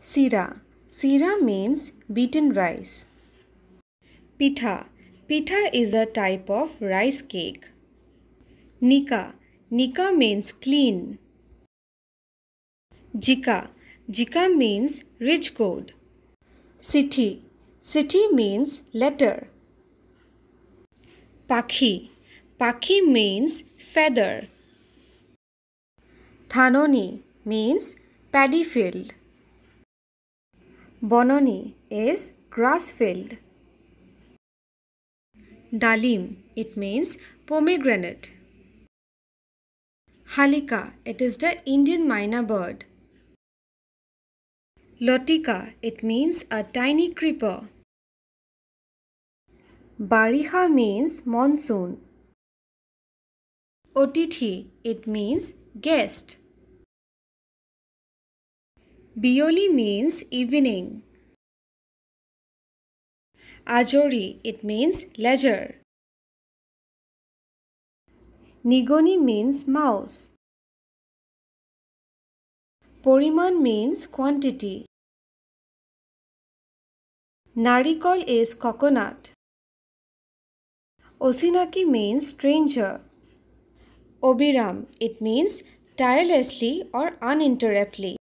Sira. Sira means beaten rice. Pitha. Pitha is a type of rice cake. Nika. Nika means clean. Jika. Jika means rich gold. Sithi. Sithi means letter. Pakhi. Pakhi means feather. Thanoni means paddy field. Bononi is grass field. Dalim, it means pomegranate. Halika, it is the Indian myna bird. Lotika, it means a tiny creeper. Bariha means monsoon. Otithi, it means guest. Bioli means evening. Ajori, it means leisure. Nigoni means mouse. Poriman means quantity. Narikol is coconut. Osinaki means stranger. Obiram, it means tirelessly or uninterruptedly.